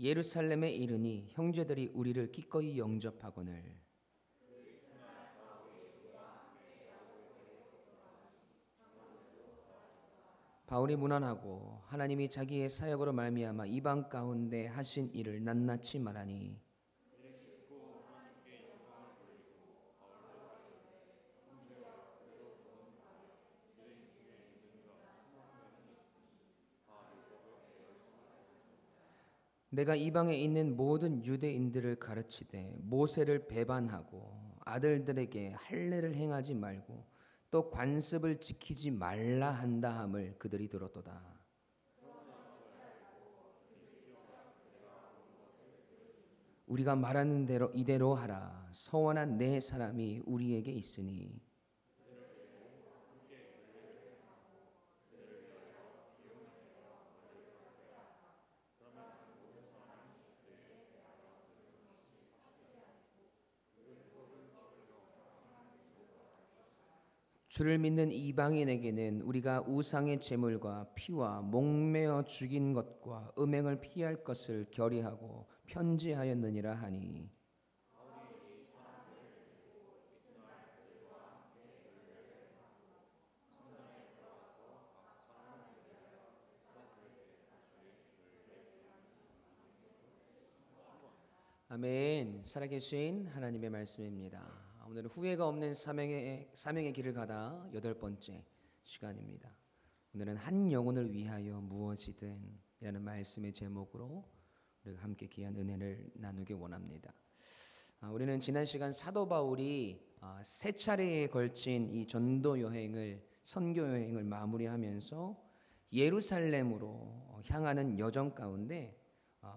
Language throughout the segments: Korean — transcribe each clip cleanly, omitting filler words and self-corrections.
예루살렘에 이르니 형제들이 우리를 기꺼이 영접하거늘 바울이 문안하고 하나님이 자기의 사역으로 말미암아 이방 가운데 하신 일을 낱낱이 말하니 내가 이방에 있는 모든 유대인들을 가르치되 모세를 배반하고 아들들에게 할례를 행하지 말고 또 관습을 지키지 말라 한다 함을 그들이 들었도다. 우리가 말하는 대로 이대로 하라. 서원한 네 사람이 우리에게 있으니 주를 믿는 이방인에게는 우리가 우상의 제물과 피와 목매어 죽인 것과 음행을 피할 것을 결의하고 편지하였느니라 하니 아멘. 살아계신 하나님의 말씀입니다. 오늘은 후회가 없는 사명의 길을 가다 8번째 시간입니다. 오늘은 한 영혼을 위하여 무엇이든 이라는 말씀의 제목으로 우리가 함께 귀한 은혜를 나누기 원합니다. 우리는 지난 시간 사도 바울이 3차례에 걸친 이 전도 여행을 선교 여행을 마무리하면서 예루살렘으로 향하는 여정 가운데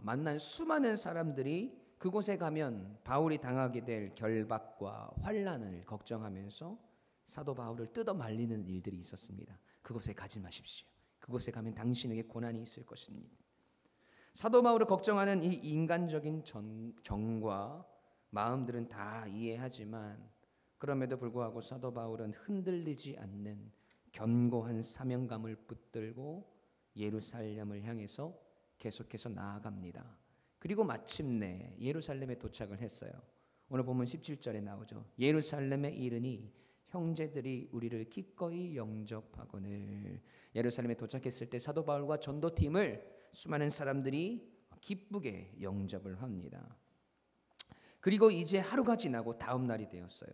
만난 수많은 사람들이 그곳에 가면 바울이 당하게 될 결박과 환난을 걱정하면서 사도 바울을 뜯어 말리는 일들이 있었습니다. 그곳에 가지 마십시오. 그곳에 가면 당신에게 고난이 있을 것입니다. 사도 바울을 걱정하는 이 인간적인 정과 마음들은 다 이해하지만 그럼에도 불구하고 사도 바울은 흔들리지 않는 견고한 사명감을 붙들고 예루살렘을 향해서 계속해서 나아갑니다. 그리고 마침내 예루살렘에 도착을 했어요. 오늘 보면 17절에 나오죠. 예루살렘에 이르니 형제들이 우리를 기꺼이 영접하거늘. 예루살렘에 도착했을 때 사도 바울과 전도팀을 수많은 사람들이 기쁘게 영접을 합니다. 그리고 이제 하루가 지나고 다음 날이 되었어요.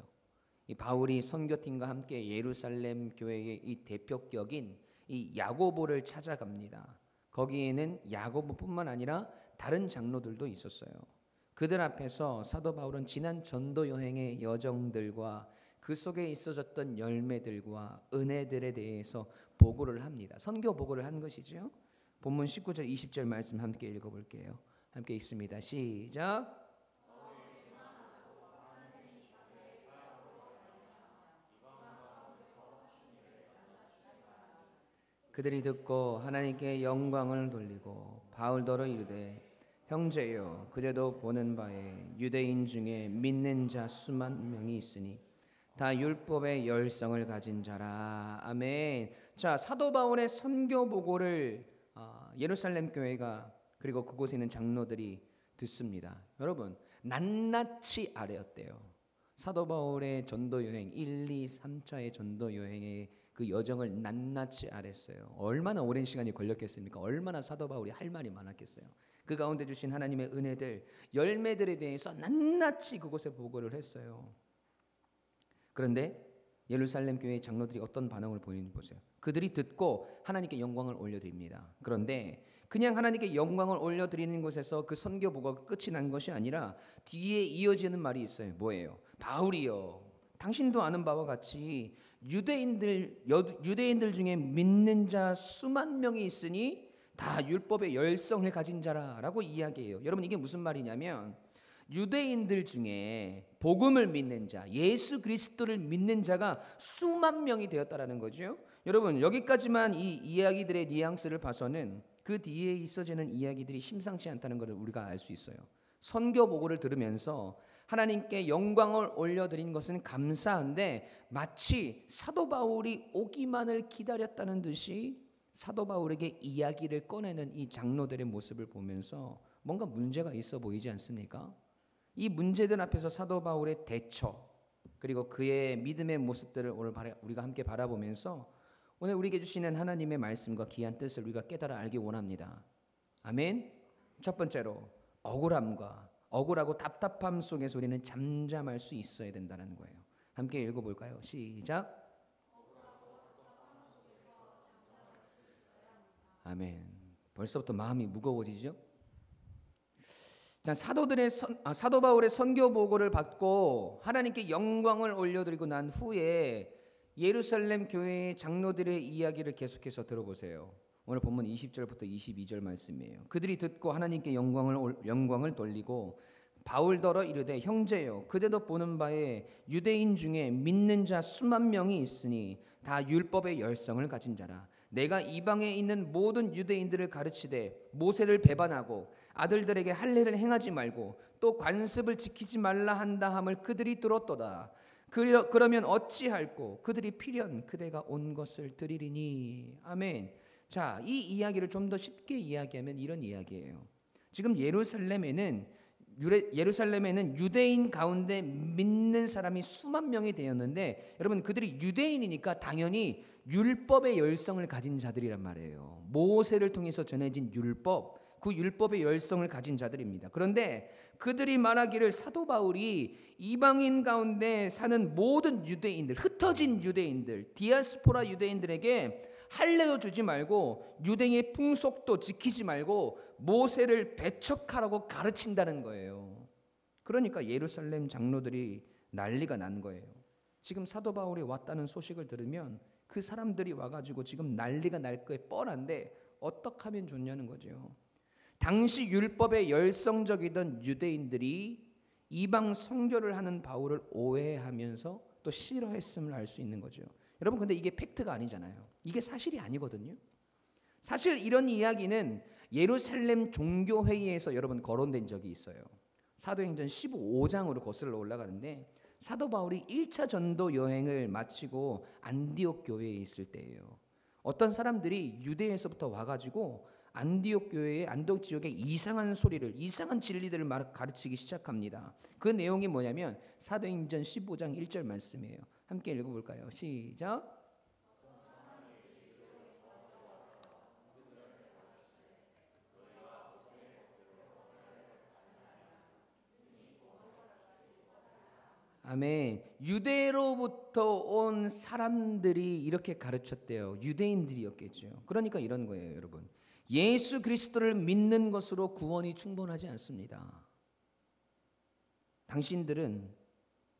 이 바울이 선교팀과 함께 예루살렘 교회의 이 대표격인 이 야고보를 찾아갑니다. 거기에는 야고보뿐만 아니라 다른 장로들도 있었어요. 그들 앞에서 사도 바울은 지난 전도 여행의 여정들과 그 속에 있어졌던 열매들과 은혜들에 대해서 보고를 합니다. 선교 보고를 한 것이죠. 본문 19절 20절 말씀 함께 읽어볼게요. 함께 읽습니다. 시작. 그들이 듣고 하나님께 영광을 돌리고 바울더러 이르되 형제여 그대도 보는 바에 유대인 중에 믿는 자 수만 명이 있으니 다 율법의 열성을 가진 자라. 아멘. 자, 사도 바울의 선교 보고를 예루살렘 교회가 그리고 그곳에 있는 장로들이 듣습니다. 여러분 낱낱이 아뢰었대요. 사도 바울의 전도 여행 1, 2, 3차의 전도 여행의 그 여정을 낱낱이 아뢰었어요. 얼마나 오랜 시간이 걸렸겠습니까? 얼마나 사도 바울이 할 말이 많았겠어요. 그 가운데 주신 하나님의 은혜들, 열매들에 대해서 낱낱이 그곳에 보고를 했어요. 그런데 예루살렘 교회의 장로들이 어떤 반응을 보이는지 보세요. 그들이 듣고 하나님께 영광을 올려드립니다. 그런데 그냥 하나님께 영광을 올려드리는 것에서 그 선교 보고가 끝이 난 것이 아니라 뒤에 이어지는 말이 있어요. 뭐예요? 바울이여 당신도 아는 바와 같이 유대인들 중에 믿는 자 수만 명이 있으니 다 율법의 열성을 가진 자라라고 이야기해요. 여러분 이게 무슨 말이냐면 유대인들 중에 복음을 믿는 자, 예수 그리스도를 믿는 자가 수만 명이 되었다라는 거죠. 여러분 여기까지만 이 이야기들의 뉘앙스를 봐서는 그 뒤에 있어지는 이야기들이 심상치 않다는 것을 우리가 알 수 있어요. 선교 보고를 들으면서 하나님께 영광을 올려드린 것은 감사한데 마치 사도 바울이 오기만을 기다렸다는 듯이 사도 바울에게 이야기를 꺼내는 이 장로들의 모습을 보면서 뭔가 문제가 있어 보이지 않습니까? 이 문제들 앞에서 사도 바울의 대처 그리고 그의 믿음의 모습들을 오늘 우리가 함께 바라보면서 오늘 우리에게 주시는 하나님의 말씀과 귀한 뜻을 우리가 깨달아 알기 원합니다. 아멘. 첫 번째로 억울하고 답답함 속에서 우리는 잠잠할 수 있어야 된다는 거예요. 함께 읽어볼까요? 시작. 아멘. 벌써부터 마음이 무거워지죠? 자, 사도 바울의 선교 보고를 받고 하나님께 영광을 올려드리고 난 후에 예루살렘 교회의 장로들의 이야기를 계속해서 들어보세요. 오늘 본문 20절부터 22절 말씀이에요. 그들이 듣고 하나님께 영광을 돌리고 바울더러 이르되 형제여 그대도 보는 바에 유대인 중에 믿는 자 수만 명이 있으니 다 율법의 열성을 가진 자라. 내가 이방에 있는 모든 유대인들을 가르치되 모세를 배반하고 아들들에게 할례를 행하지 말고 또 관습을 지키지 말라 한다 함을 그들이 들었도다. 그러면 어찌할꼬 그들이 필연 그대가 온 것을 드리리니. 아멘. 자, 이 이야기를 좀 더 쉽게 이야기하면 이런 이야기예요. 지금 예루살렘에는 유대인 가운데 믿는 사람이 수만 명이 되었는데 여러분 그들이 유대인이니까 당연히 율법의 열성을 가진 자들이란 말이에요. 모세를 통해서 전해진 율법, 그 율법의 열성을 가진 자들입니다. 그런데 그들이 말하기를 사도 바울이 이방인 가운데 사는 모든 유대인들, 흩어진 유대인들, 디아스포라 유대인들에게 할례도 주지 말고 유대인의 풍속도 지키지 말고 모세를 배척하라고 가르친다는 거예요. 그러니까 예루살렘 장로들이 난리가 난 거예요. 지금 사도 바울이 왔다는 소식을 들으면 그 사람들이 와가지고 지금 난리가 날 게 뻔한데 어떻게 하면 좋냐는 거죠. 당시 율법에 열성적이던 유대인들이 이방 선교를 하는 바울을 오해하면서 또 싫어했음을 알 수 있는 거죠. 여러분 근데 이게 팩트가 아니잖아요. 이게 사실이 아니거든요. 사실 이런 이야기는 예루살렘 종교회의에서 여러분 거론된 적이 있어요. 사도행전 15장으로 거슬러 올라가는데 사도 바울이 1차 전도 여행을 마치고 안디옥 교회에 있을 때예요. 어떤 사람들이 유대에서부터 와가지고 안디옥 지역에 이상한 진리들을 가르치기 시작합니다. 그 내용이 뭐냐면 사도행전 15장 1절 말씀이에요. 함께 읽어볼까요? 시작. 아멘. 유대로부터 온 사람들이 이렇게 가르쳤대요. 유대인들이었겠죠. 그러니까 이런 거예요, 여러분. 예수 그리스도를 믿는 것으로 구원이 충분하지 않습니다. 당신들은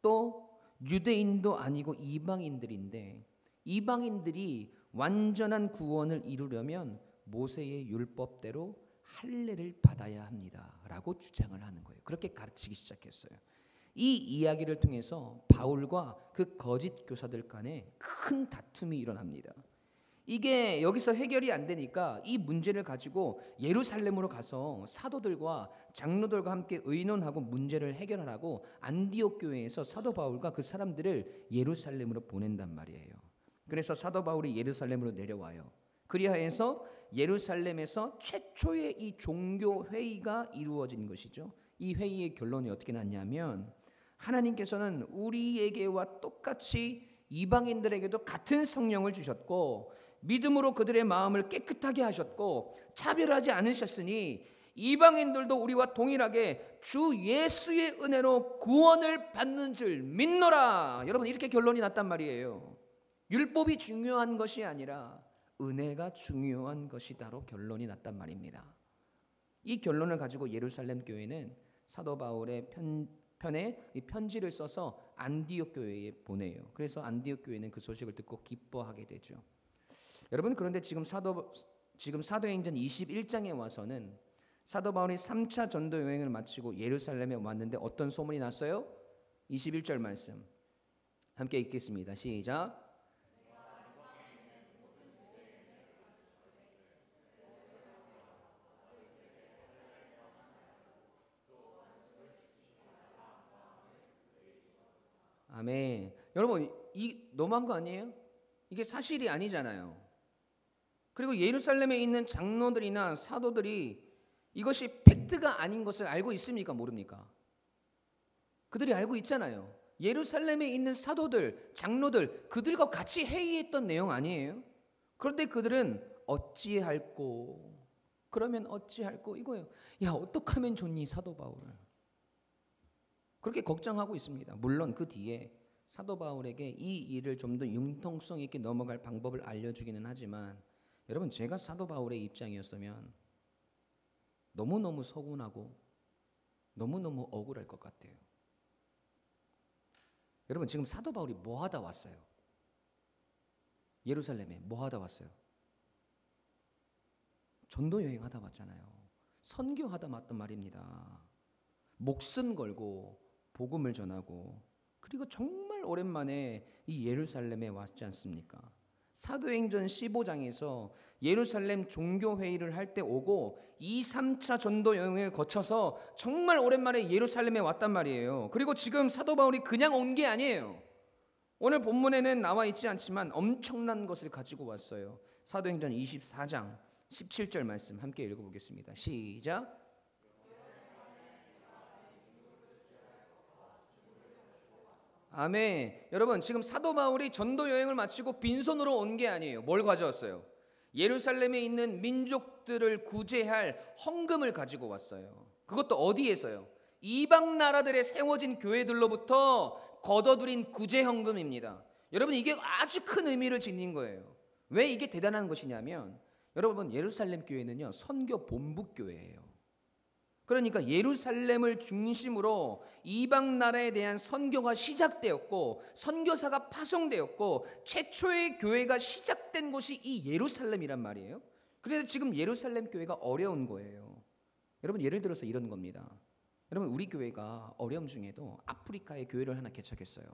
또 유대인도 아니고 이방인들인데 이방인들이 완전한 구원을 이루려면 모세의 율법대로 할례를 받아야 합니다라고 주장을 하는 거예요. 그렇게 가르치기 시작했어요. 이 이야기를 통해서 바울과 그 거짓 교사들 간에 큰 다툼이 일어납니다. 이게 여기서 해결이 안 되니까 이 문제를 가지고 예루살렘으로 가서 사도들과 장로들과 함께 의논하고 문제를 해결하라고 안디옥 교회에서 사도 바울과 그 사람들을 예루살렘으로 보낸단 말이에요. 그래서 사도 바울이 예루살렘으로 내려와요. 그리하여서 예루살렘에서 최초의 이 종교 회의가 이루어진 것이죠. 이 회의의 결론이 어떻게 났냐면 하나님께서는 우리에게와 똑같이 이방인들에게도 같은 성령을 주셨고 믿음으로 그들의 마음을 깨끗하게 하셨고 차별하지 않으셨으니 이방인들도 우리와 동일하게 주 예수의 은혜로 구원을 받는 줄 믿노라. 여러분 이렇게 결론이 났단 말이에요. 율법이 중요한 것이 아니라 은혜가 중요한 것이다로 결론이 났단 말입니다. 이 결론을 가지고 예루살렘 교회는 사도 바울의 편에 이 편지를 써서 안디옥 교회에 보내요. 그래서 안디옥 교회는 그 소식을 듣고 기뻐하게 되죠. 여러분 그런데 지금 사도행전 21장에 와서는 사도 바울이 3차 전도 여행을 마치고 예루살렘에 왔는데 어떤 소문이 났어요? 21절 말씀 함께 읽겠습니다. 시작. 아멘. 여러분 이 너무한 거 아니에요? 이게 사실이 아니잖아요. 그리고 예루살렘에 있는 장로들이나 사도들이 이것이 팩트가 아닌 것을 알고 있습니까? 모릅니까? 그들이 알고 있잖아요. 예루살렘에 있는 사도들, 장로들, 그들과 같이 회의했던 내용 아니에요? 그런데 그들은 어찌할꼬? 그러면 어찌할꼬? 이거예요. 야, 어떻게 하면 좋니, 사도 바울? 그렇게 걱정하고 있습니다. 물론 그 뒤에 사도 바울에게 이 일을 좀 더 융통성 있게 넘어갈 방법을 알려주기는 하지만, 여러분, 제가 사도 바울의 입장이었으면 너무너무 서운하고 너무너무 억울할 것 같아요. 여러분, 지금 사도 바울이 뭐 하다 왔어요? 예루살렘에 뭐 하다 왔어요? 전도 여행하다 왔잖아요. 선교하다 왔단 말입니다. 목숨 걸고 복음을 전하고, 그리고 정말 오랜만에 이 예루살렘에 왔지 않습니까? 사도행전 15장에서 예루살렘 종교회의를 할 때 오고 2, 3차 전도 여행을 거쳐서 정말 오랜만에 예루살렘에 왔단 말이에요. 그리고 지금 사도 바울이 그냥 온 게 아니에요. 오늘 본문에는 나와 있지 않지만 엄청난 것을 가지고 왔어요. 사도행전 24장 17절 말씀 함께 읽어보겠습니다. 시작. 아멘. 여러분, 지금 사도 바울이 전도 여행을 마치고 빈손으로 온 게 아니에요. 뭘 가져왔어요? 예루살렘에 있는 민족들을 구제할 헌금을 가지고 왔어요. 그것도 어디에서요? 이방 나라들에 세워진 교회들로부터 거둬들인 구제 헌금입니다. 여러분, 이게 아주 큰 의미를 지닌 거예요. 왜 이게 대단한 것이냐면, 여러분, 예루살렘 교회는요, 선교 본부 교회예요. 그러니까 예루살렘을 중심으로 이방 나라에 대한 선교가 시작되었고, 선교사가 파송되었고, 최초의 교회가 시작된 곳이 이 예루살렘이란 말이에요. 그래서 지금 예루살렘 교회가 어려운 거예요. 여러분, 예를 들어서 이런 겁니다. 여러분, 우리 교회가 어려움 중에도 아프리카에 교회를 하나 개척했어요.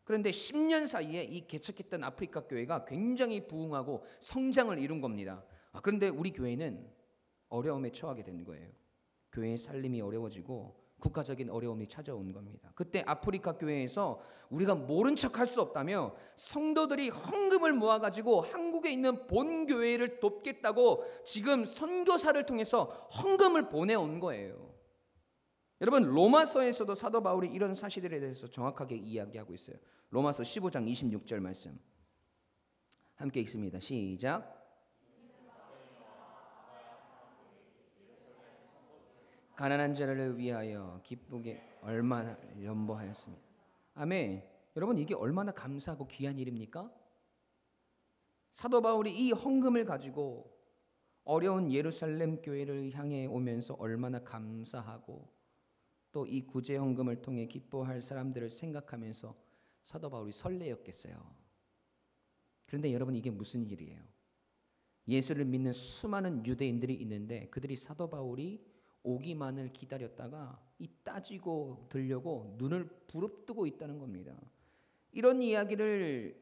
그런데 10년 사이에 이 개척했던 아프리카 교회가 굉장히 부흥하고 성장을 이룬 겁니다. 그런데 우리 교회는 어려움에 처하게 된 거예요. 교회의 살림이 어려워지고 국가적인 어려움이 찾아온 겁니다. 그때 아프리카 교회에서 우리가 모른 척 할 수 없다며 성도들이 헌금을 모아가지고 한국에 있는 본교회를 돕겠다고 지금 선교사를 통해서 헌금을 보내온 거예요. 여러분, 로마서에서도 사도 바울이 이런 사실들에 대해서 정확하게 이야기하고 있어요. 로마서 15장 26절 말씀 함께 읽습니다. 시작. 가난한 자를 위하여 기쁘게 얼마나 연보하였습니다. 아멘. 여러분, 이게 얼마나 감사하고 귀한 일입니까? 사도 바울이 이 헌금을 가지고 어려운 예루살렘 교회를 향해 오면서 얼마나 감사하고 또 이 구제 헌금을 통해 기뻐할 사람들을 생각하면서 사도 바울이 설레었겠어요. 그런데 여러분, 이게 무슨 일이에요? 예수를 믿는 수많은 유대인들이 있는데 그들이 사도 바울이 오기만을 기다렸다가 이 따지고 들려고 눈을 부릅뜨고 있다는 겁니다. 이런 이야기를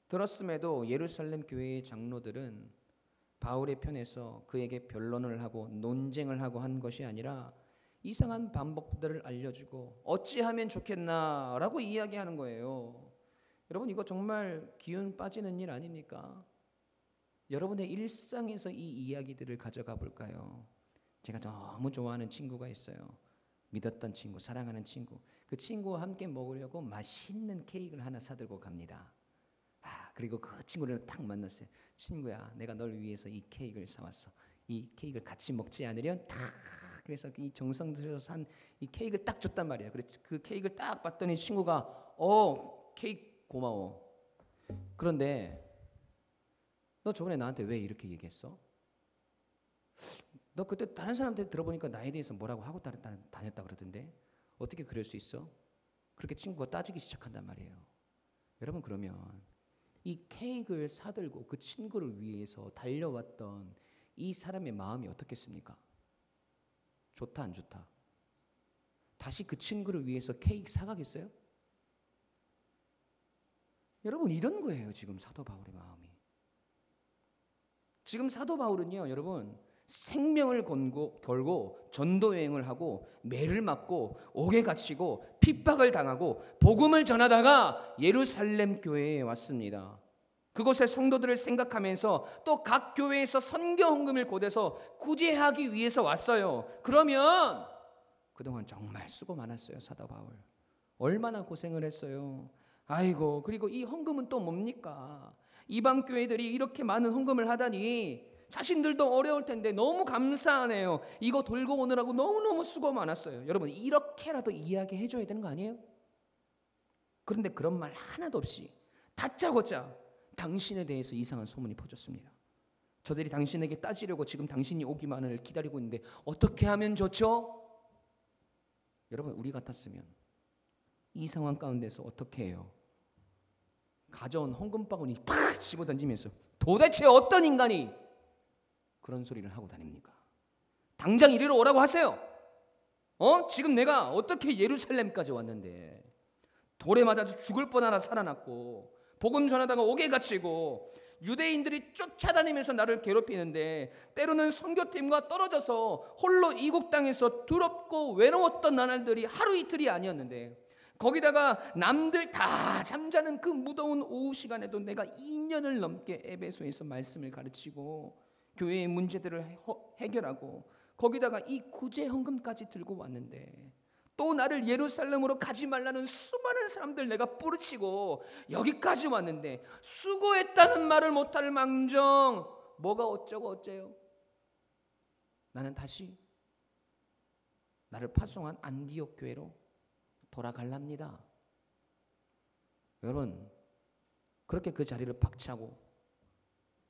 들었음에도 예루살렘 교회의 장로들은 바울의 편에서 그에게 변론을 하고 논쟁을 하고 한 것이 아니라 이상한 방법들을 알려주고 어찌하면 좋겠나라고 이야기하는 거예요. 여러분, 이거 정말 기운 빠지는 일 아닙니까? 여러분의 일상에서 이 이야기들을 가져가 볼까요? 제가 너무 좋아하는 친구가 있어요. 믿었던 친구, 사랑하는 친구. 그 친구와 함께 먹으려고 맛있는 케이크를 하나 사들고 갑니다. 그리고 그 친구를 딱 만났어요. 친구야, 내가 널 위해서 이 케이크를 사왔어. 이 케이크를 같이 먹지 않으련 탁. 그래서 이 정성 들여서 산 이 케이크를 딱 줬단 말이야. 그래서 그 케이크를 딱 봤더니 친구가 케이크 고마워. 그런데 너 저번에 나한테 왜 이렇게 얘기했어? 너 그때 다른 사람한테 들어보니까 나에 대해서 뭐라고 하고 다녔다 그러던데 어떻게 그럴 수 있어? 그렇게 친구가 따지기 시작한단 말이에요. 여러분, 그러면 이 케이크를 사들고 그 친구를 위해서 달려왔던 이 사람의 마음이 어떻겠습니까? 좋다 안 좋다? 다시 그 친구를 위해서 케이크 사가겠어요? 여러분, 이런 거예요. 지금 사도 바울의 마음이. 지금 사도 바울은요, 여러분, 생명을 걸고 전도 여행을 하고 매를 맞고 옥에 갇히고 핍박을 당하고 복음을 전하다가 예루살렘 교회에 왔습니다. 그곳의 성도들을 생각하면서 또 각 교회에서 선교 헌금을 god해서 구제하기 위해서 왔어요. 그러면 그동안 정말 수고 많았어요. 사도 바울 얼마나 고생을 했어요. 아이고, 그리고 이 헌금은 또 뭡니까? 이방 교회들이 이렇게 많은 헌금을 하다니 자신들도 어려울 텐데 너무 감사하네요. 이거 돌고 오느라고 너무너무 수고 많았어요. 여러분, 이렇게라도 이야기해 줘야 되는 거 아니에요? 그런데 그런 말 하나도 없이 다짜고짜 당신에 대해서 이상한 소문이 퍼졌습니다. 저들이 당신에게 따지려고 지금 당신이 오기만을 기다리고 있는데 어떻게 하면 좋죠? 여러분, 우리 같았으면 이 상황 가운데서 어떻게 해요? 가져온 헌금바구니 팍 집어던지면서 도대체 어떤 인간이 그런 소리를 하고 다닙니까? 당장 이리로 오라고 하세요. 지금 내가 어떻게 예루살렘까지 왔는데 돌에 맞아서 죽을 뻔하나 살아났고 복음 전하다가 옥에 갇히고 유대인들이 쫓아다니면서 나를 괴롭히는데 때로는 선교팀과 떨어져서 홀로 이국 땅에서 두렵고 외로웠던 나날들이 하루 이틀이 아니었는데 거기다가 남들 다 잠자는 그 무더운 오후 시간에도 내가 2년을 넘게 에베소에서 말씀을 가르치고 교회의 문제들을 해결하고 거기다가 이 구제 헌금까지 들고 왔는데 또 나를 예루살렘으로 가지 말라는 수많은 사람들 내가 뿌리치고 여기까지 왔는데 수고했다는 말을 못할 망정 뭐가 어쩌고 어째요? 나는 다시 나를 파송한 안디옥 교회로 돌아갈랍니다. 여러분, 그렇게 그 자리를 박차고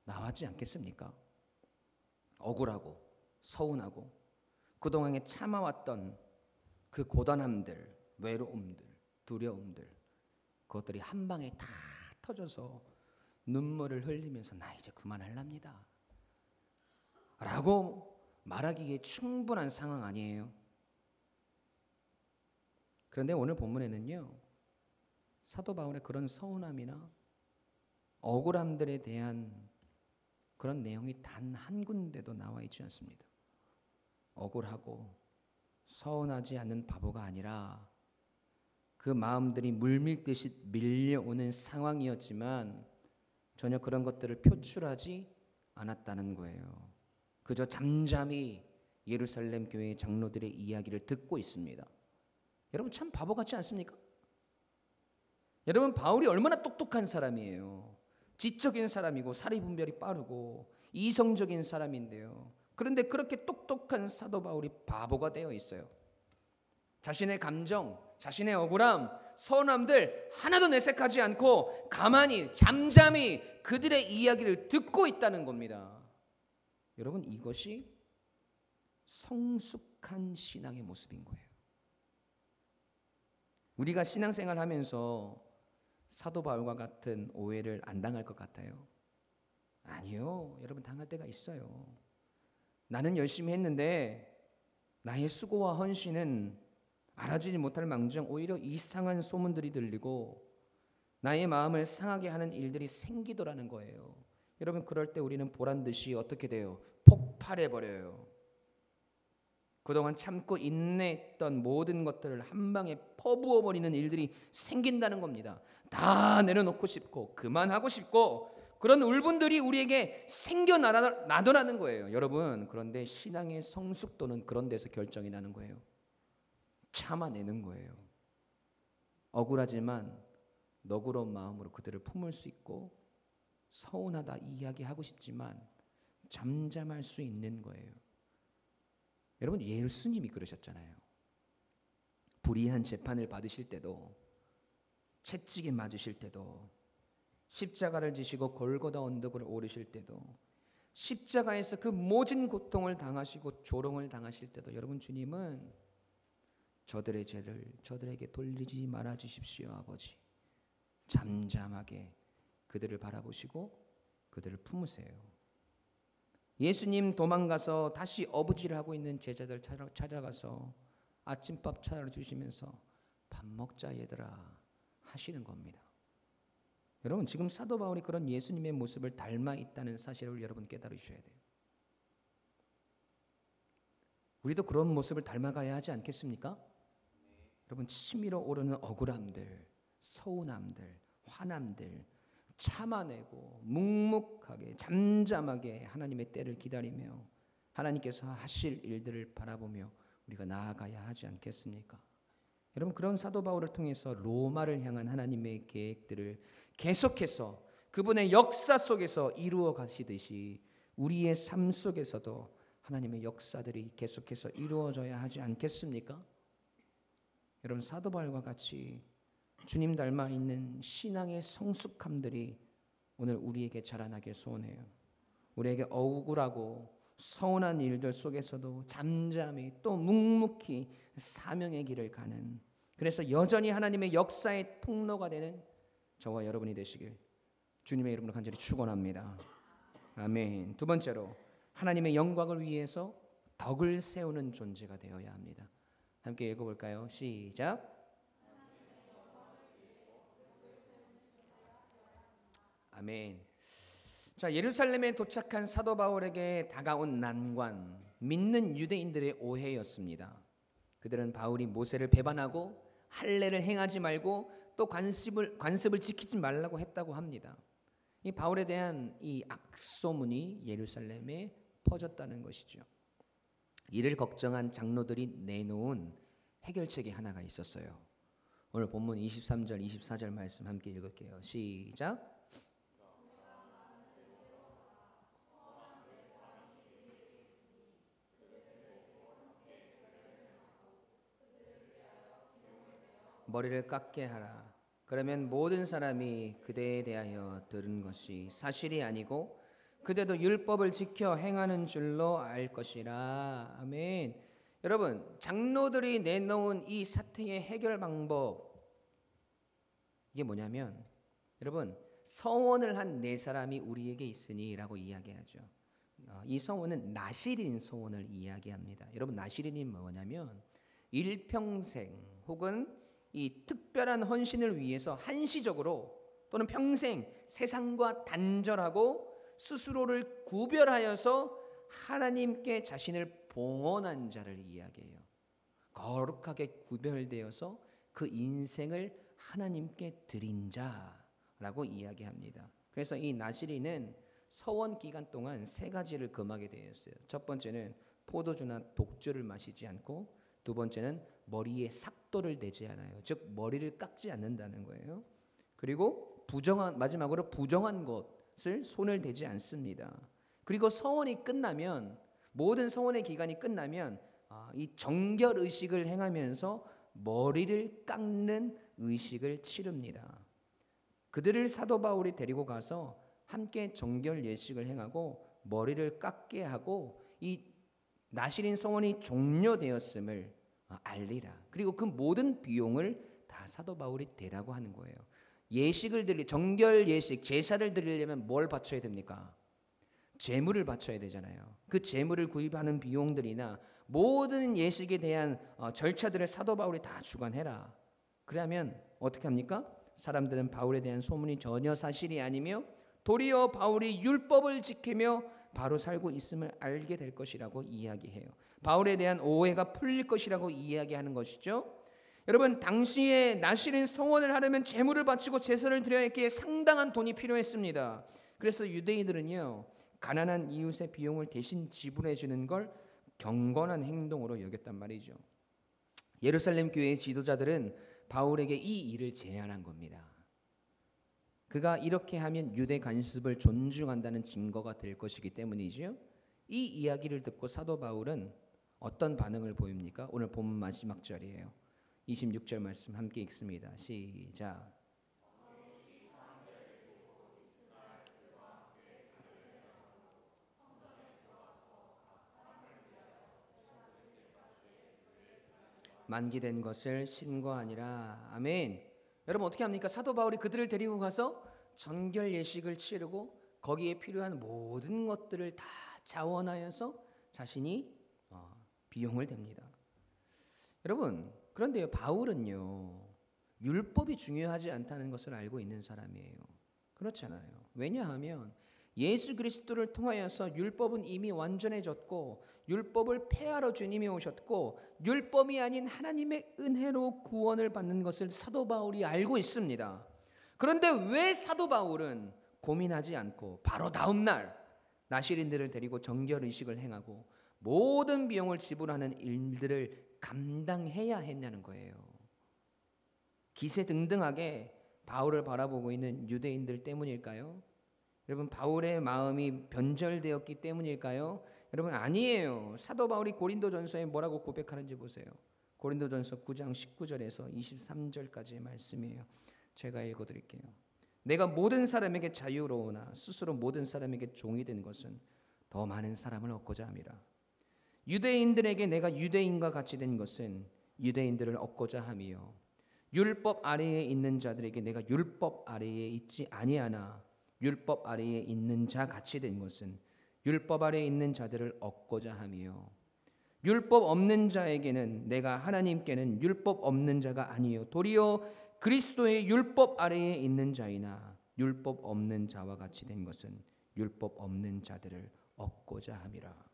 나왔지 않겠습니까? 억울하고 서운하고 그동안에 참아왔던 그 고단함들, 외로움들, 두려움들 그것들이 한 방에 다 터져서 눈물을 흘리면서 나 이제 그만할랍니다 라고 말하기에 충분한 상황 아니에요? 그런데 오늘 본문에는요, 사도 바울의 그런 서운함이나 억울함들에 대한 그런 내용이 단 한 군데도 나와 있지 않습니다. 억울하고 서운하지 않는 바보가 아니라 그 마음들이 물밀듯이 밀려오는 상황이었지만 전혀 그런 것들을 표출하지 않았다는 거예요. 그저 잠잠히 예루살렘 교회의 장로들의 이야기를 듣고 있습니다. 여러분, 참 바보 같지 않습니까? 여러분, 바울이 얼마나 똑똑한 사람이에요. 지적인 사람이고 사리 분별이 빠르고 이성적인 사람인데요. 그런데 그렇게 똑똑한 사도 바울이 바보가 되어 있어요. 자신의 감정, 자신의 억울함, 서운함들 하나도 내색하지 않고 가만히 잠잠히 그들의 이야기를 듣고 있다는 겁니다. 여러분, 이것이 성숙한 신앙의 모습인 거예요. 우리가 신앙생활 하면서 사도 바울과 같은 오해를 안 당할 것 같아요? 아니요. 여러분, 당할 때가 있어요. 나는 열심히 했는데 나의 수고와 헌신은 알아주지 못할 망정 오히려 이상한 소문들이 들리고 나의 마음을 상하게 하는 일들이 생기더라는 거예요. 여러분, 그럴 때 우리는 보란듯이 어떻게 돼요? 폭발해버려요. 그동안 참고 인내했던 모든 것들을 한 방에 퍼부어버리는 일들이 생긴다는 겁니다. 다 내려놓고 싶고 그만하고 싶고 그런 울분들이 우리에게 생겨나더라는 거예요. 여러분, 그런데 신앙의 성숙도는 그런 데서 결정이 나는 거예요. 참아내는 거예요. 억울하지만 너그러운 마음으로 그들을 품을 수 있고 서운하다 이야기하고 싶지만 잠잠할 수 있는 거예요. 여러분, 예수님이 그러셨잖아요. 불의한 재판을 받으실 때도 채찍에 맞으실 때도 십자가를 지시고 골고다 언덕을 오르실 때도 십자가에서 그 모진 고통을 당하시고 조롱을 당하실 때도 여러분, 주님은 저들의 죄를 저들에게 돌리지 말아 주십시오 아버지. 잠잠하게 그들을 바라보시고 그들을 품으세요. 예수님 도망가서 다시 어부지를 하고 있는 제자들 찾아가서 아침밥 차려주시면서 밥 먹자 얘들아 하시는 겁니다. 여러분, 지금 사도 바울이 그런 예수님의 모습을 닮아 있다는 사실을 여러분 깨달으셔야 돼요. 우리도 그런 모습을 닮아가야 하지 않겠습니까? 여러분, 치밀어 오르는 억울함들, 서운함들, 화남들, 참아내고 묵묵하게 잠잠하게 하나님의 때를 기다리며 하나님께서 하실 일들을 바라보며 우리가 나아가야 하지 않겠습니까? 여러분, 그런 사도 바울을 통해서 로마를 향한 하나님의 계획들을 계속해서 그분의 역사 속에서 이루어 가시듯이 우리의 삶 속에서도 하나님의 역사들이 계속해서 이루어져야 하지 않겠습니까? 여러분, 사도 바울과 같이 주님 닮아 있는 신앙의 성숙함들이 오늘 우리에게 자라나길 소원해요. 우리에게 억울하고 서운한 일들 속에서도 잠잠히 또 묵묵히 사명의 길을 가는, 그래서 여전히 하나님의 역사의 통로가 되는 저와 여러분이 되시길 주님의 이름으로 간절히 축원합니다. 아멘. 두 번째로, 하나님의 영광을 위해서 덕을 세우는 존재가 되어야 합니다. 함께 읽어볼까요? 시작. 아멘. 자, 예루살렘에 도착한 사도 바울에게 다가온 난관, 믿는 유대인들의 오해였습니다. 그들은 바울이 모세를 배반하고 할례를 행하지 말고 또 관습을 지키지 말라고 했다고 합니다. 이 바울에 대한 이 악소문이 예루살렘에 퍼졌다는 것이죠. 이를 걱정한 장로들이 내놓은 해결책이 하나가 있었어요. 오늘 본문 23절 24절 말씀 함께 읽을게요. 시작. 머리를 깎게 하라. 그러면 모든 사람이 그대에 대하여 들은 것이 사실이 아니고 그대도 율법을 지켜 행하는 줄로 알 것이라. 아멘. 여러분, 장로들이 내놓은 이 사태의 해결 방법, 이게 뭐냐면, 여러분, 서원을 한 네 사람이 우리에게 있으니라고 이야기하죠. 이 서원은 나시린 서원을 이야기합니다. 여러분, 나시린이 뭐냐면 일평생 혹은 이 특별한 헌신을 위해서 한시적으로 또는 평생 세상과 단절하고 스스로를 구별하여서 하나님께 자신을 봉헌한 자를 이야기해요. 거룩하게 구별되어서 그 인생을 하나님께 드린 자라고 이야기합니다. 그래서 이 나시린은 서원 기간 동안 세 가지를 금하게 되었어요. 첫 번째는 포도주나 독주를 마시지 않고, 두 번째는 머리에 삭도를 내지 않아요. 즉 머리를 깎지 않는다는 거예요. 그리고 마지막으로 부정한 것을 손을 대지 않습니다. 그리고 서원이 끝나면, 모든 서원의 기간이 끝나면 이 정결 의식을 행하면서 머리를 깎는 의식을 치릅니다. 그들을 사도 바울이 데리고 가서 함께 정결 예식을 행하고 머리를 깎게 하고 이 나시린 서원이 종료되었음을 알리라. 그리고 그 모든 비용을 다 사도 바울이 대라고 하는 거예요. 예식을 드릴, 정결 예식, 제사를 드리려면 뭘 바쳐야 됩니까? 제물을 바쳐야 되잖아요. 그 제물을 구입하는 비용들이나 모든 예식에 대한 절차들을 사도 바울이 다 주관해라. 그러면 어떻게 합니까? 사람들은 바울에 대한 소문이 전혀 사실이 아니며 도리어 바울이 율법을 지키며 바로 살고 있음을 알게 될 것이라고 이야기해요. 바울에 대한 오해가 풀릴 것이라고 이야기하는 것이죠. 여러분, 당시에 나시린 성원을 하려면 제물을 바치고 제사를 드려야 했기에 상당한 돈이 필요했습니다. 그래서 유대인들은요, 가난한 이웃의 비용을 대신 지불해 주는 걸 경건한 행동으로 여겼단 말이죠. 예루살렘 교회의 지도자들은 바울에게 이 일을 제안한 겁니다. 그가 이렇게 하면 유대 관습을 존중한다는 증거가 될 것이기 때문이지요. 이 이야기를 듣고 사도 바울은 어떤 반응을 보입니까? 오늘 본문 마지막 절이에요. 26절 말씀 함께 읽습니다. 시작. 만기된 것을 신고하니라. 아멘. 여러분, 어떻게 합니까? 사도 바울이 그들을 데리고 가서 정결 예식을 치르고 거기에 필요한 모든 것들을 다 자원하여서 자신이 비용을 댑니다. 여러분, 그런데요, 바울은요, 율법이 중요하지 않다는 것을 알고 있는 사람이에요. 그렇잖아요. 왜냐하면 예수 그리스도를 통하여서 율법은 이미 완전해졌고 율법을 폐하러 주님이 오셨고 율법이 아닌 하나님의 은혜로 구원을 받는 것을 사도 바울이 알고 있습니다. 그런데 왜 사도 바울은 고민하지 않고 바로 다음 날 나시린들을 데리고 정결 의식을 행하고 모든 비용을 지불하는 일들을 감당해야 했냐는 거예요. 기세등등하게 바울을 바라보고 있는 유대인들 때문일까요? 여러분, 바울의 마음이 변절되었기 때문일까요? 여러분, 아니에요. 사도 바울이 고린도전서에 뭐라고 고백하는지 보세요. 고린도전서 9장 19절에서 23절까지의 말씀이에요. 제가 읽어드릴게요. 내가 모든 사람에게 자유로우나 스스로 모든 사람에게 종이 된 것은 더 많은 사람을 얻고자 함이라. 유대인들에게 내가 유대인과 같이 된 것은 유대인들을 얻고자 함이요, 율법 아래에 있는 자들에게 내가 율법 아래에 있지 아니하나 율법 아래에 있는 자 같이 된 것은 율법 아래에 있는 자들을 얻고자 함이요, 율법 없는 자에게는 내가 하나님께는 율법 없는 자가 아니요 도리어 그리스도의 율법 아래에 있는 자이나 율법 없는 자와 같이 된 것은 율법 없는 자들을 얻고자 함이라.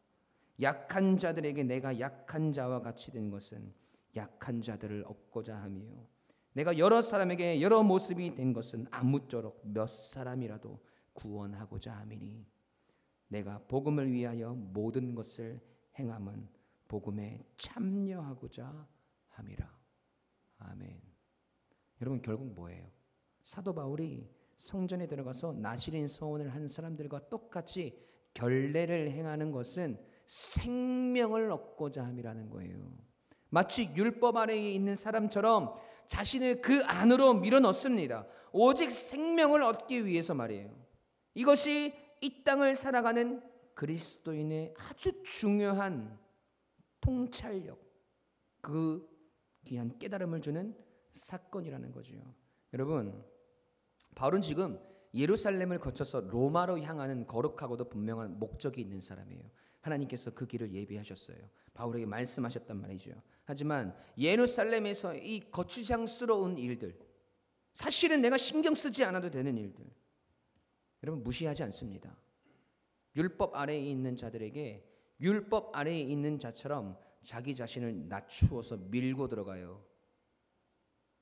약한 자들에게 내가 약한 자와 같이 된 것은 약한 자들을 얻고자 함이요, 내가 여러 사람에게 여러 모습이 된 것은 아무쪼록 몇 사람이라도 구원하고자 함이니 내가 복음을 위하여 모든 것을 행함은 복음에 참여하고자 함이라. 아멘. 여러분, 결국 뭐예요? 사도 바울이 성전에 들어가서 나시린 서원을 한 사람들과 똑같이 결례를 행하는 것은 생명을 얻고자 함이라는 거예요. 마치 율법 아래에 있는 사람처럼 자신을 그 안으로 밀어넣습니다. 오직 생명을 얻기 위해서 말이에요. 이것이 이 땅을 살아가는 그리스도인의 아주 중요한 통찰력, 그 귀한 깨달음을 주는 사건이라는 거죠. 여러분, 바울은 지금 예루살렘을 거쳐서 로마로 향하는 거룩하고도 분명한 목적이 있는 사람이에요. 하나님께서 그 길을 예비하셨어요. 바울에게 말씀하셨단 말이죠. 하지만 예루살렘에서 이 거추장스러운 일들, 사실은 내가 신경 쓰지 않아도 되는 일들, 여러분 무시하지 않습니다. 율법 아래에 있는 자들에게 율법 아래에 있는 자처럼 자기 자신을 낮추어서 밀고 들어가요.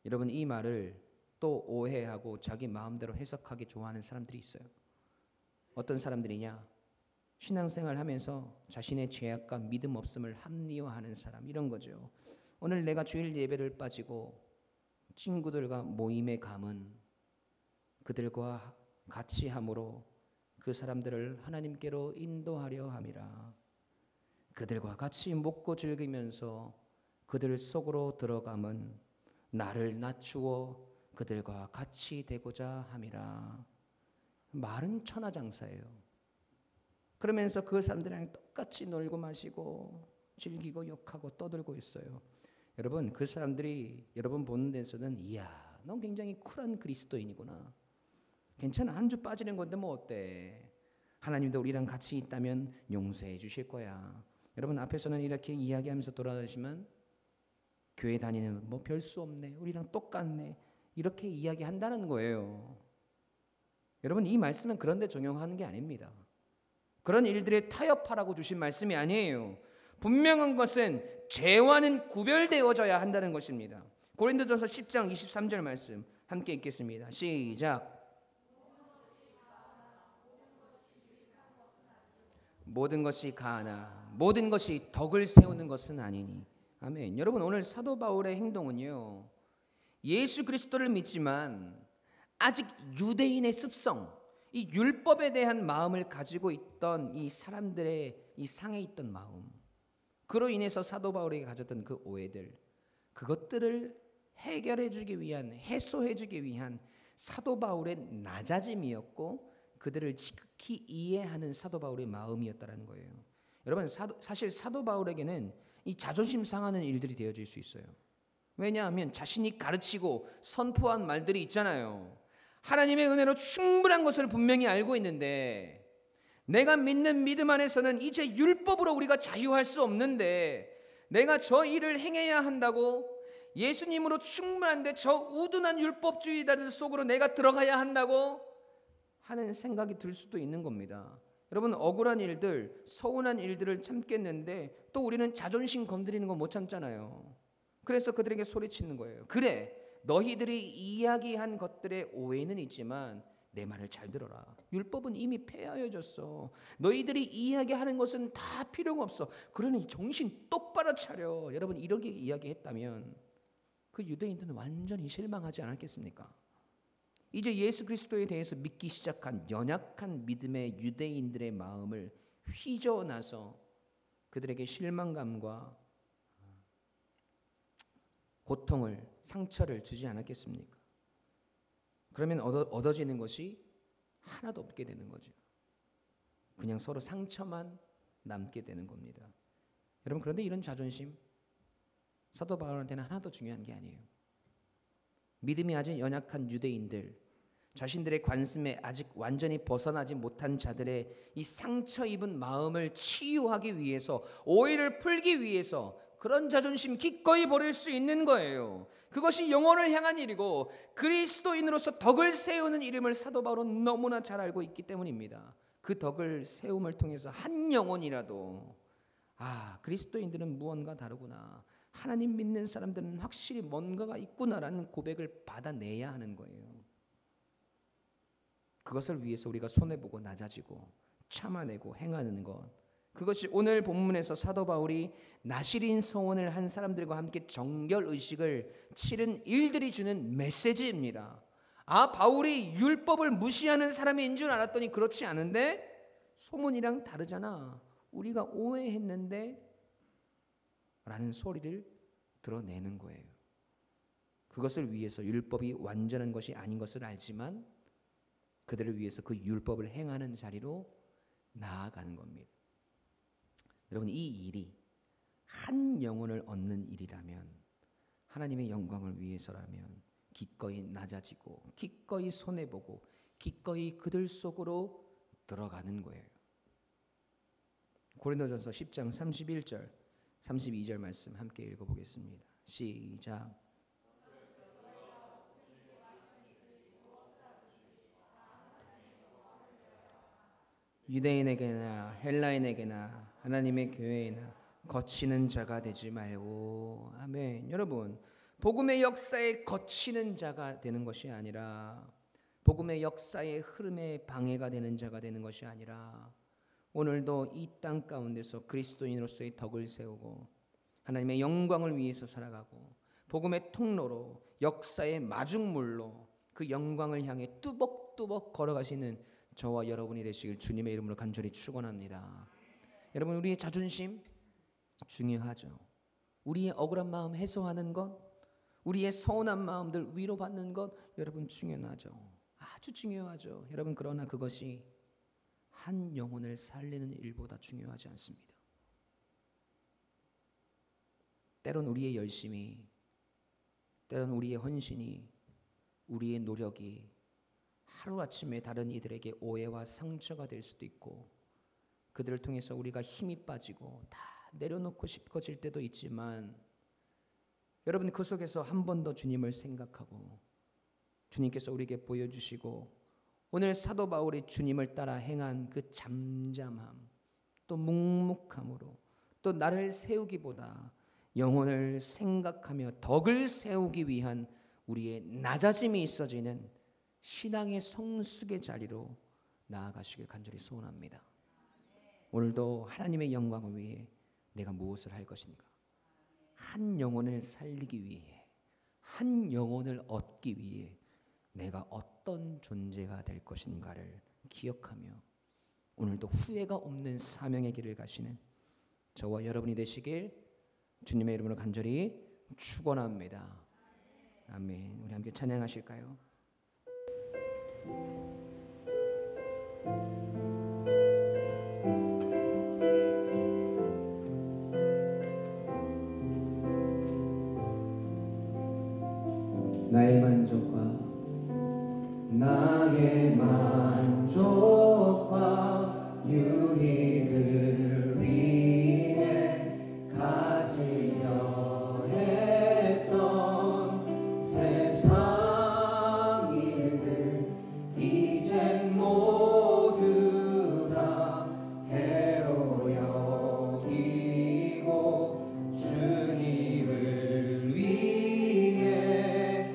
여러분, 이 말을 또 오해하고 자기 마음대로 해석하기 좋아하는 사람들이 있어요. 어떤 사람들이냐? 신앙생활 하면서 자신의 죄악과 믿음 없음을 합리화하는 사람, 이런 거죠. 오늘 내가 주일 예배를 빠지고 친구들과 모임에 가면 그들과 같이 함으로 그 사람들을 하나님께로 인도하려 함이라. 그들과 같이 먹고 즐기면서 그들 속으로 들어가면 나를 낮추어 그들과 같이 되고자 함이라. 말은 천하장사예요. 그러면서 그 사람들이랑 똑같이 놀고 마시고 즐기고 욕하고 떠들고 있어요. 여러분, 그 사람들이 여러분 보는 데서는 이야, 넌 굉장히 쿨한 그리스도인이구나. 괜찮아, 한 주 빠지는 건데 뭐 어때? 하나님도 우리랑 같이 있다면 용서해 주실 거야. 여러분, 앞에서는 이렇게 이야기하면서 돌아다니시면 교회 다니는 뭐 별 수 없네, 우리랑 똑같네, 이렇게 이야기한다는 거예요. 여러분, 이 말씀은 그런데 적용하는 게 아닙니다. 그런 일들에 타협하라고 주신 말씀이 아니에요. 분명한 것은 죄와는 구별되어져야 한다는 것입니다. 고린도전서 10장 23절 말씀 함께 읽겠습니다. 시작. 모든 것이 가하나 모든 것이 덕을 세우는 것은 아니니. 아멘. 여러분, 오늘 사도 바울의 행동은요, 예수 그리스도를 믿지만 아직 유대인의 습성, 이 율법에 대한 마음을 가지고 있던 이 사람들의 이 상해 있던 마음, 그로 인해서 사도 바울에게 가졌던 그 오해들, 그것들을 해결해 주기 위한, 해소해 주기 위한 사도 바울의 낮아짐이었고 그들을 지극히 이해하는 사도 바울의 마음이었다는 거예요. 여러분, 사실 사도 바울에게는 이 자존심 상하는 일들이 되어질 수 있어요. 왜냐하면 자신이 가르치고 선포한 말들이 있잖아요. 하나님의 은혜로 충분한 것을 분명히 알고 있는데, 내가 믿는 믿음 안에서는 이제 율법으로 우리가 자유할 수 없는데 내가 저 일을 행해야 한다고, 예수님으로 충분한데 저 우둔한 율법주의자들 속으로 내가 들어가야 한다고 하는 생각이 들 수도 있는 겁니다. 여러분, 억울한 일들, 서운한 일들을 참겠는데 또 우리는 자존심 건드리는 거 못 참잖아요. 그래서 그들에게 소리치는 거예요. 그래, 너희들이 이야기한 것들의 오해는 있지만 내 말을 잘 들어라. 율법은 이미 폐하여졌어. 너희들이 이야기하는 것은 다 필요가 없어. 그러니 정신 똑바로 차려. 여러분 이렇게 이야기했다면 그 유대인들은 완전히 실망하지 않았겠습니까? 이제 예수 그리스도에 대해서 믿기 시작한 연약한 믿음의 유대인들의 마음을 휘저어놔서 그들에게 실망감과 고통을, 상처를 주지 않았겠습니까? 그러면 얻어지는 것이 하나도 없게 되는 거죠. 그냥 서로 상처만 남게 되는 겁니다. 여러분 그런데 이런 자존심 사도 바울한테는 하나도 중요한 게 아니에요. 믿음이 아직 연약한 유대인들, 자신들의 관심에 아직 완전히 벗어나지 못한 자들의 이 상처 입은 마음을 치유하기 위해서, 오해를 풀기 위해서 그런 자존심 기꺼이 버릴 수 있는 거예요. 그것이 영혼을 향한 일이고 그리스도인으로서 덕을 세우는 이름을 사도 바울은 너무나 잘 알고 있기 때문입니다. 그 덕을 세움을 통해서 한 영혼이라도 그리스도인들은 무언가 다르구나, 하나님 믿는 사람들은 확실히 뭔가가 있구나라는 고백을 받아내야 하는 거예요. 그것을 위해서 우리가 손해보고 낮아지고 참아내고 행하는 것, 그것이 오늘 본문에서 사도 바울이 나시린 서원을 한 사람들과 함께 정결의식을 치른 일들이 주는 메시지입니다. 바울이 율법을 무시하는 사람인 줄 알았더니 그렇지 않은데 소문이랑 다르잖아, 우리가 오해했는데 라는 소리를 드러내는 거예요. 그것을 위해서 율법이 완전한 것이 아닌 것을 알지만 그들을 위해서 그 율법을 행하는 자리로 나아가는 겁니다. 여러분 이 일이 한 영혼을 얻는 일이라면, 하나님의 영광을 위해서라면 기꺼이 낮아지고 기꺼이 손해보고 기꺼이 그들 속으로 들어가는 거예요. 고린도전서 10장 31절 32절 말씀 함께 읽어보겠습니다. 시작. 유대인에게나 헬라인에게나 하나님의 교회에나 거치는 자가 되지 말고. 아멘. 여러분 복음의 역사에 거치는 자가 되는 것이 아니라, 복음의 역사의 흐름에 방해가 되는 자가 되는 것이 아니라, 오늘도 이 땅 가운데서 그리스도인으로서의 덕을 세우고 하나님의 영광을 위해서 살아가고 복음의 통로로, 역사의 마중물로 그 영광을 향해 뚜벅뚜벅 걸어가시는 저와 여러분이 되시길 주님의 이름으로 간절히 축원합니다. 여러분 우리의 자존심 중요하죠. 우리의 억울한 마음 해소하는 것, 우리의 서운한 마음들 위로받는 것, 여러분 중요하죠. 아주 중요하죠. 여러분 그러나 그것이 한 영혼을 살리는 일보다 중요하지 않습니다. 때론 우리의 열심이, 때론 우리의 헌신이, 우리의 노력이 하루아침에 다른 이들에게 오해와 상처가 될 수도 있고, 그들을 통해서 우리가 힘이 빠지고 다 내려놓고 싶어질 때도 있지만, 여러분 그 속에서 한 번 더 주님을 생각하고 주님께서 우리에게 보여주시고 오늘 사도 바울이 주님을 따라 행한 그 잠잠함, 또 묵묵함으로 또 나를 세우기보다 영혼을 생각하며 덕을 세우기 위한 우리의 낮아짐이 있어지는 신앙의 성숙의 자리로 나아가시길 간절히 소원합니다. 오늘도 하나님의 영광을 위해 내가 무엇을 할 것인가? 한 영혼을 살리기 위해, 한 영혼을 얻기 위해 내가 어떤 존재가 될 것인가를 기억하며 오늘도 후회가 없는 사명의 길을 가시는 저와 여러분이 되시길 주님의 이름으로 간절히 축원합니다. 아멘. 우리 함께 찬양하실까요? 나의 만족과 유익을 위해 가지려 했던 세상 일들 이젠 모두 다 해로 여기고 주님을 위해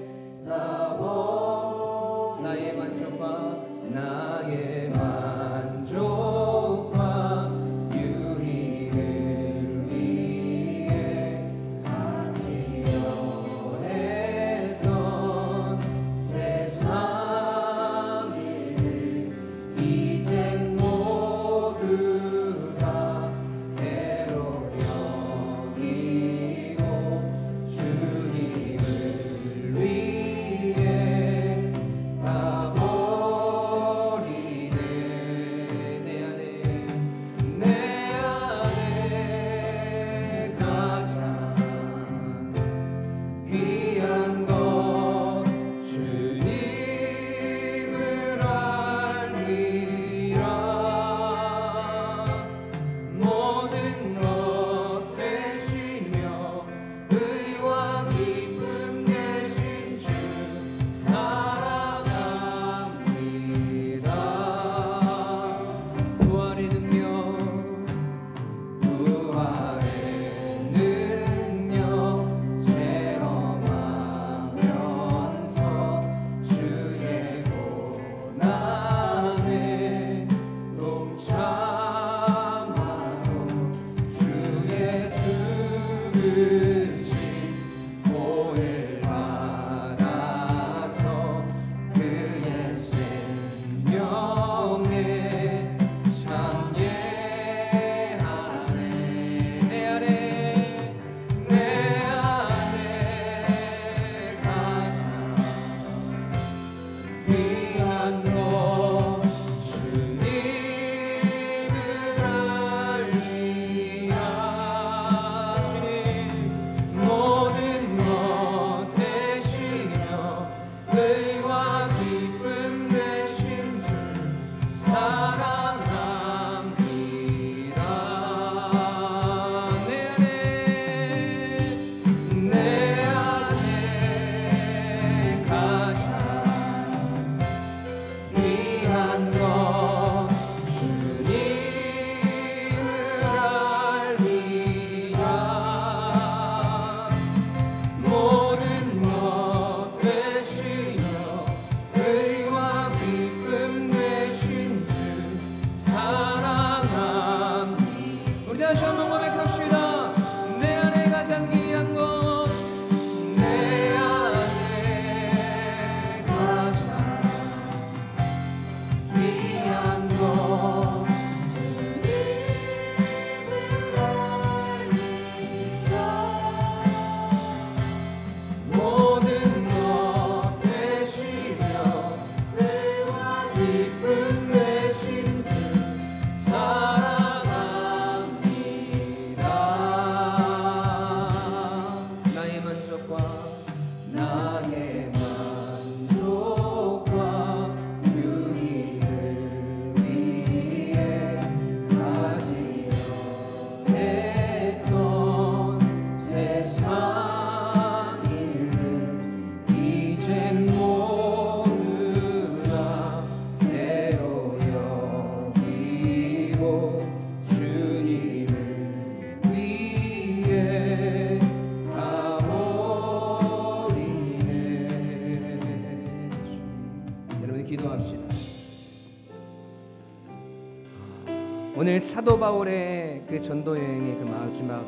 오늘 사도 바울의 그 전도 여행의 그 마지막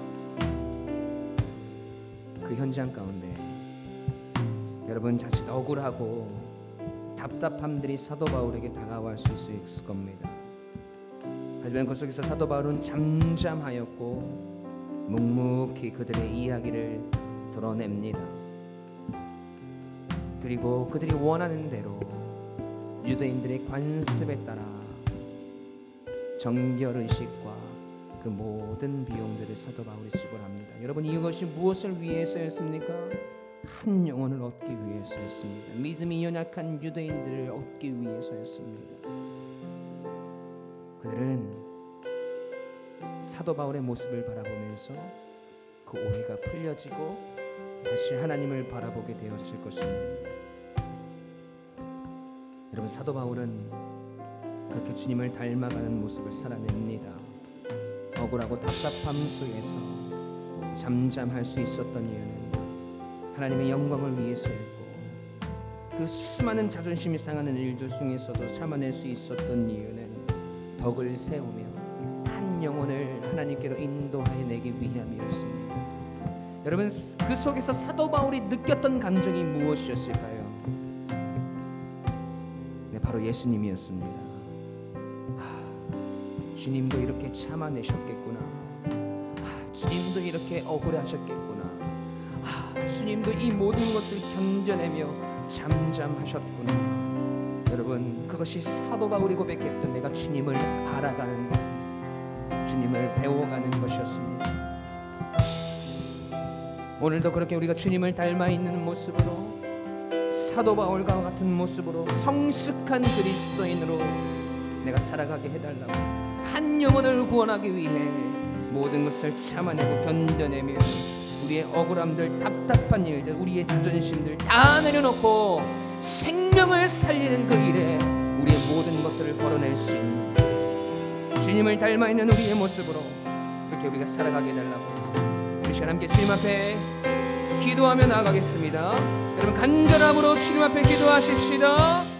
그 현장 가운데 여러분 자칫 억울하고 답답함들이 사도 바울에게 다가올 수 있을 겁니다. 하지만 그 속에서 사도 바울은 잠잠하였고 묵묵히 그들의 이야기를 드러냅니다. 그리고 그들이 원하는 대로 유대인들의 관습에 따라 정결의식과 그 모든 비용들을 사도 바울이 지불합니다. 여러분, 이것이 무엇을 위해서였습니까? 한 영혼을 얻기 위해서였습니다. 믿음이 연약한 유대인들을 얻기 위해서였습니다. 그들은 사도 바울의 모습을 바라보면서 그 오해가 풀려지고 다시 하나님을 바라보게 되었을 것입니다. 여러분, 사도 바울은 그렇게 주님을 닮아가는 모습을 살아냅니다. 억울하고 답답함 속에서 잠잠할 수 있었던 이유는 하나님의 영광을 위해서였고, 그 수많은 자존심이 상하는 일들 중에서도 참아낼 수 있었던 이유는 덕을 세우며 한 영혼을 하나님께로 인도하여 내기 위함이었습니다. 여러분, 그 속에서 사도 바울이 느꼈던 감정이 무엇이었을까요? 네, 바로 예수님이었습니다. 주님도 이렇게 참아내셨겠구나. 주님도 이렇게 억울해하셨겠구나. 주님도 이 모든 것을 견뎌내며 잠잠하셨구나. 여러분, 그것이 사도 바울이 고백했던 내가 주님을 알아가는 것, 주님을 배워가는 것이었습니다. 오늘도 그렇게 우리가 주님을 닮아 있는 모습으로, 사도 바울과 같은 모습으로 성숙한 그리스도인으로 내가 살아가게 해달라고, 한 영혼을 구원하기 위해 모든 것을 참아내고 견뎌내며 우리의 억울함들, 답답한 일들, 우리의 자존심들 다 내려놓고 생명을 살리는 그 일에 우리의 모든 것들을 걸어낼 수 있는 주님을 닮아 있는 우리의 모습으로 그렇게 우리가 살아가게 해달라고, 우리 시간 함께 주님 앞에 기도하며 나아가겠습니다. 여러분, 간절함으로 주님 앞에 기도하십시다.